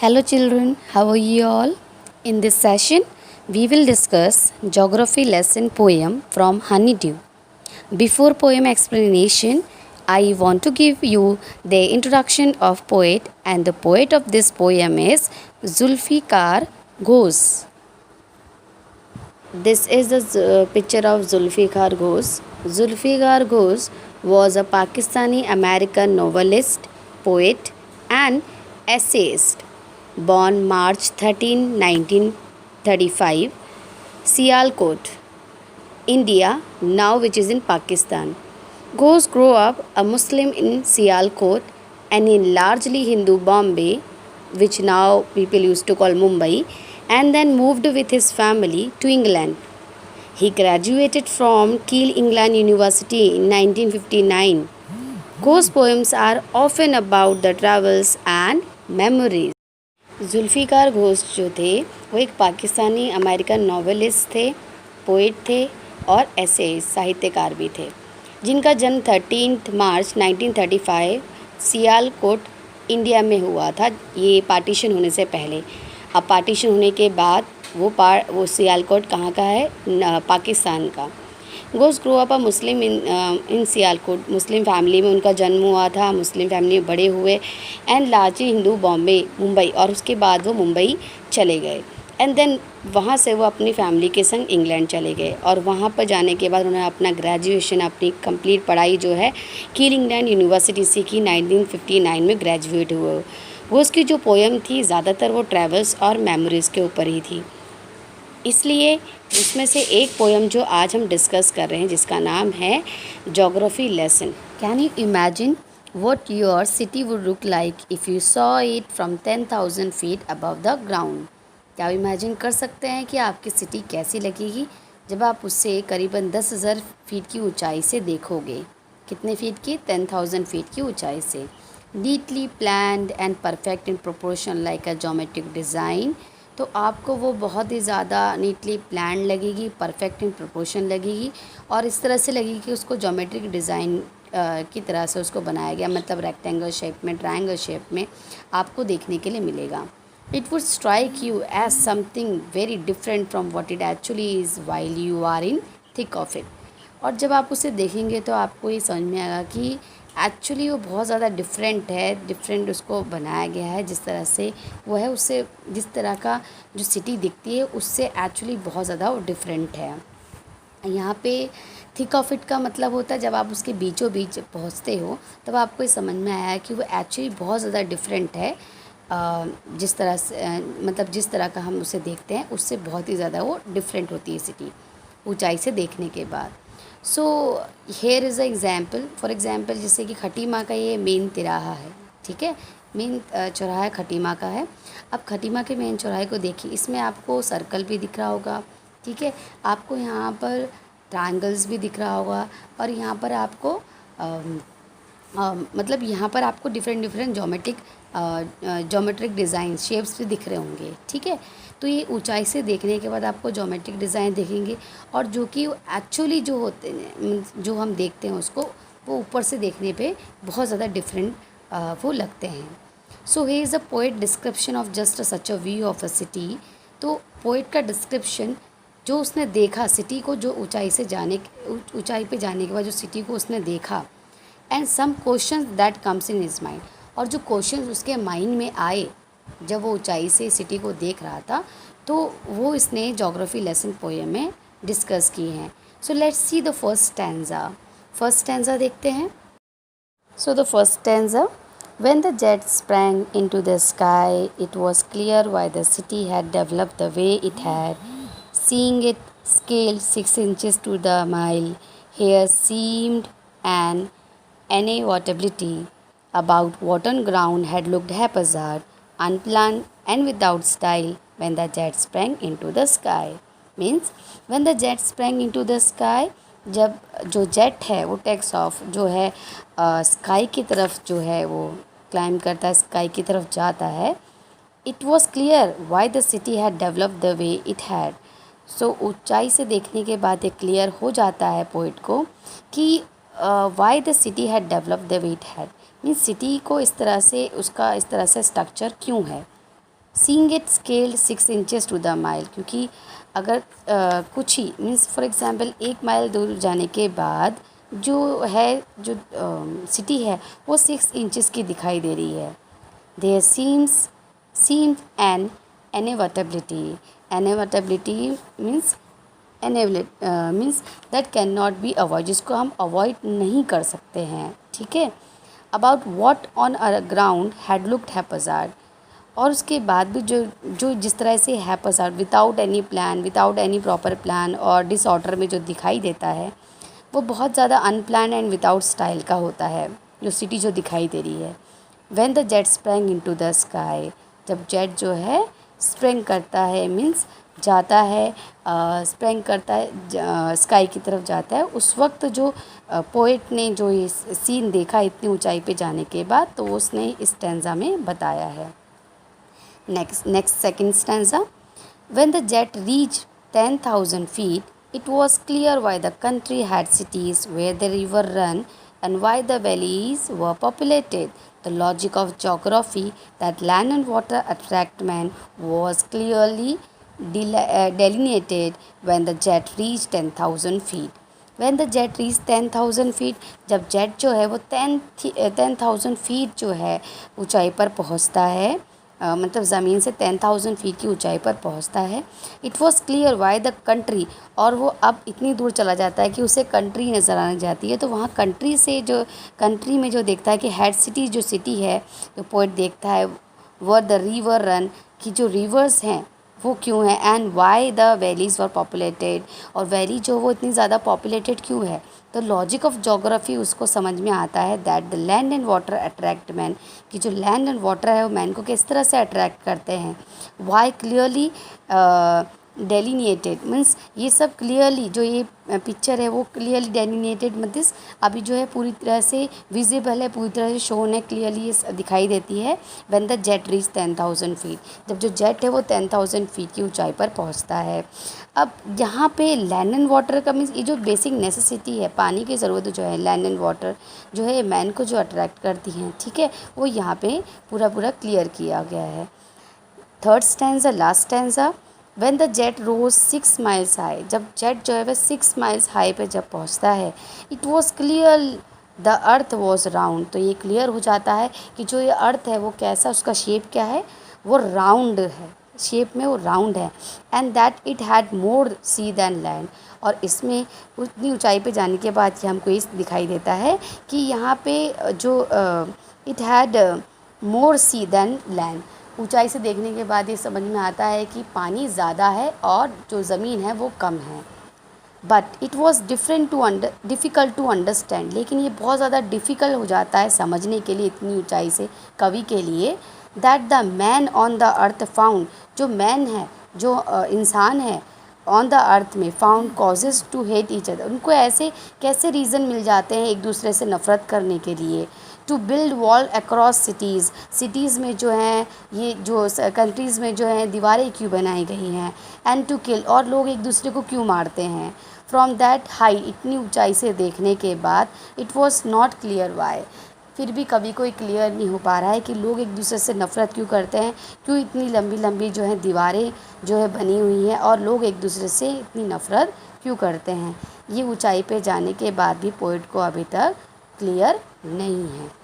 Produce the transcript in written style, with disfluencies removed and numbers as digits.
Hello children, how are you all? In this session, we will discuss geography lesson poem from Honeydew. Before poem explanation, I want to give you the introduction of poet, and the poet of this poem is Zulfikar Ghosh. This is the picture of Zulfikar Ghosh. Zulfikar Ghosh was a Pakistani American novelist, poet, and essayist born March 13, 1935, Sialkot, India, now which is in Pakistan. Ghosh grew up a Muslim in Sialkot and in largely Hindu Bombay, which now people used to call Mumbai, and then moved with his family to England. He graduated from Kiel England University in 1959. Ghosh's poems are often about the travels and memories. Zulfikar Ghosh जो थे वो एक Pakistani American novelist थे, poet थे और ऐसे साहित्यकार भी थे, जिनका जन्म 13 मार्च 1935 सियालकोट इंडिया में हुआ था। ये पार्टीशन होने से पहले। अब पार्टीशन होने के बाद वो सियालकोट कहाँ का है? पाकिस्तान का। घोष ग्रो अप मुस्लिम इन सियालकोट, मुस्लिम फैमिली में उनका जन्म हुआ था, मुस्लिम फैमिली में बड़े हुए एंड लार्जली हिंदू बॉम्बे मुंबई, और उसके बाद वो मुंबई चले गए एंड देन वहाँ से वो अपनी फैमिली के संग इंग्लैंड चले गए और वहाँ पर जाने के बाद उन्होंने अपना ग्रेजुएशन, अपनी कंप्लीट पढ़ाई जो है कील इंग्लैंड यूनिवर्सिटी से की। 1959 में ग्रेजुएट हुए। वो उसकी जो पोएम थी ज़्यादातर वो ट्रैवल्स और मेमोरीज़ के ऊपर ही थी, इसलिए इसमें से एक पोएम जो आज हम डिस्कस कर रहे हैं जिसका नाम है geography lesson. Can you imagine what your city would look like if you saw it from 10,000 feet above the ground? क्या आप इमेजिन कर सकते हैं कि आपकी सिटी कैसी लगेगी जब आप उससे करीबन 10,000 फीट की ऊंचाई से देखोगे? कितने फीट की? 10,000 फीट की ऊंचाई से। Neatly planned and perfect in proportion like a geometric design, तो आपको वो बहुत ही ज़्यादा नीटली प्लान लगेगी, परफेक्ट इन प्रोपोर्शन लगेगी और इस तरह से लगेगी कि उसको ज्योमेट्रिक डिज़ाइन की तरह से उसको बनाया गया, मतलब रेक्टेंगल शेप में, ट्रायंगल शेप में आपको देखने के लिए मिलेगा। It would strike you as something very different from what it actually is while you are in thick of it. और जब आप उसे देखेंगे तो आपको ये समझ में आएगा कि एक्चुअली वो बहुत ज़्यादा डिफरेंट है, डिफरेंट उसको बनाया गया है। जिस तरह से वो है, उससे जिस तरह का जो सिटी दिखती है उससे एक्चुअली बहुत ज़्यादा वो डिफरेंट है। यहाँ पे थिक ऑफ इट का मतलब होता है जब आप उसके बीचों बीच पहुँचते हो तब आपको ये समझ में आया कि वो एक्चुअली बहुत ज़्यादा डिफरेंट है। जिस तरह से मतलब जिस तरह का हम उसे देखते हैं उससे बहुत ही ज़्यादा वो डिफरेंट होती है सिटी ऊंचाई से देखने के बाद। So here is a example, for example जैसे कि खटीमा का ये मेन तिराहा है, ठीक है, मेन चौराहा खटीमा का है। अब खटीमा के मेन चौराहे को देखिए, इसमें आपको सर्कल भी दिख रहा होगा, ठीक है, आपको यहाँ पर ट्रायंगल्स भी दिख रहा होगा और यहाँ पर आपको मतलब यहाँ पर आपको different different geometric design shapes भी दिख रहे होंगे, ठीक है। तो ये ऊंचाई से देखने के बाद आपको ज्योमेट्रिक डिज़ाइन दिखेंगे और जो कि एक्चुअली जो होते हैं, जो हम देखते हैं उसको, वो ऊपर से देखने पे बहुत ज़्यादा डिफरेंट वो लगते हैं। So he is a poet description of just such a view of a city. तो पोएट का डिस्क्रिप्शन जो उसने देखा सिटी को, जो ऊंचाई पे जाने के बाद जो सिटी को उसने देखा, and some question that comes in his mind, और जो क्वेश्चन उसके माइंड में आए जब वो ऊंचाई से सिटी को देख रहा था, तो वो इसने ज्योग्राफी लेसन पोएम में डिस्कस किए हैं। So let's see the first stanza. First stanza देखते हैं। So the first stanza, when the jet sprang into the sky, it was clear why the city had developed the way it had. Seeing it scaled 6 inches to the mile, here seemed an inevitability. About what on ground had looked haphazard, unplanned and without style when the jet sprang into the sky. Means when the jet sprang into the sky, जब जो jet है वो takes of जो है sky की तरफ जो है वो क्लाइंब करता है, स्काई की तरफ जाता है। It was clear why the city had develop the way it had. So ऊंचाई से देखने के बाद ये क्लियर हो जाता है पोइट को कि Y the city had develop the way it had, means city को इस तरह से, उसका इस तरह से स्ट्रक्चर क्यों है। Seeing it scaled 6 inches to the mile, क्योंकि अगर कुछ ही मीन्स फॉर एग्जांपल 1 माइल दूर जाने के बाद जो है जो सिटी है वो 6 इंचेस की दिखाई दे रही है। There seemed an inevitability means that can not be avoid, जिसको हम अवॉइड नहीं कर सकते हैं। ठीक है। About what on a ground had looked haphazard, और उसके बाद भी जो जो जिस तरह से haphazard without any plan, without any proper plan और डिसऑर्डर में जो दिखाई देता है वो बहुत ज़्यादा अनप्लान एंड विदाउट स्टाइल का होता है, जो सिटी जो दिखाई दे रही है। When the jet sprang into the sky, जब जेट जो है स्प्रेंग करता है मीन्स जाता है, स्प्रेंग करता है स्काई की तरफ जाता है, उस वक्त जो पोएट ने जो ये सीन देखा इतनी ऊंचाई पे जाने के बाद, तो उसने इस स्टैंजा में बताया है। Next second stanza. When the jet reached 10,000 feet, it was clear why the country had cities where the river ran and why the valleys were populated. The logic of geography that land and water attract man was clearly delineated when the jet reached 10,000 feet. When the jet reached 10,000 feet, जब jet जो है वो 10,000 feet जो है ऊंचाई पर पहुंचता है, मतलब ज़मीन से 10,000 फीट की ऊंचाई पर पहुंचता है। It was clear why the country, और वो अब इतनी दूर चला जाता है कि उसे कंट्री नज़र आने जाती है। तो वहाँ कंट्री से जो कंट्री में जो देखता है कि हेड सिटी जो सिटी है, तो पोइट देखता है वर द रिवर रन, कि जो रिवर्स हैं वो क्यों है, and why the valleys were populated, और वैली जो वो इतनी ज़्यादा पॉपुलेटेड क्यों है। तो लॉजिक ऑफ जोग्राफी उसको समझ में आता है that the land and water attract man, कि जो लैंड एंड वाटर है वो मैन को किस तरह से अट्रैक्ट करते हैं। वाई क्लियरली डेलिनेटेड मीन्स ये सब क्लियरली जो ये पिक्चर है वो क्लियरली डेलिनेटेड मीन्स अभी जो है पूरी तरह से विजिबल है, पूरी तरह से शोन है, क्लियरली ये दिखाई देती है। When the jet reach 10,000 feet, जब जो जेट है वो 10,000 फीट की ऊंचाई पर पहुंचता है। अब यहाँ पे लैंड एंड वाटर का मीन्स ये जो बेसिक नेसेसिटी है, पानी की ज़रूरत जो है, लैंड एंड वाटर जो है मैन को जो अट्रैक्ट करती हैं, ठीक है, वो यहाँ पे पूरा क्लियर किया गया है। Third stanza, last stanza. When the jet rose 6 miles high, जब जेट जो है वह 6 माइल्स हाई पे जब पहुंचता है, it was clear the earth was round, तो ये क्लियर हो जाता है कि जो ये अर्थ है वो कैसा, उसका शेप क्या है, वो राउंड है, शेप में वो राउंड है। And that it had more sea than land, और इसमें उतनी ऊंचाई पे जाने के बाद ये हमको ये दिखाई देता है कि यहाँ पे जो it had more sea than land, ऊंचाई से देखने के बाद ये समझ में आता है कि पानी ज़्यादा है और जो ज़मीन है वो कम है। But it was difficult to understand, लेकिन ये बहुत ज़्यादा डिफ़िकल्ट हो जाता है समझने के लिए इतनी ऊंचाई से कवि के लिए। That the man on the earth found, जो मैन है, जो इंसान है ऑन द अर्थ में, found causes to hate each other, उनको ऐसे कैसे रीज़न मिल जाते हैं एक दूसरे से नफ़रत करने के लिए। To build wall across cities, cities में जो हैं ये जो कंट्रीज़ में जो हैं दीवारें क्यों बनाई गई हैं। एंड टू किल, और लोग एक दूसरे को क्यों मारते हैं। फ्रॉम दैट हाई, इतनी ऊंचाई से देखने के बाद, it was not clear why, फिर भी कभी कोई क्लियर नहीं हो पा रहा है कि लोग एक दूसरे से नफ़रत क्यों करते हैं, क्यों इतनी लंबी लंबी जो है दीवारें जो है बनी हुई हैं, और लोग एक दूसरे से इतनी नफ़रत क्यों करते हैं। ये ऊंचाई पे जाने के बाद भी पोइट को अभी तक क्लियर नहीं है।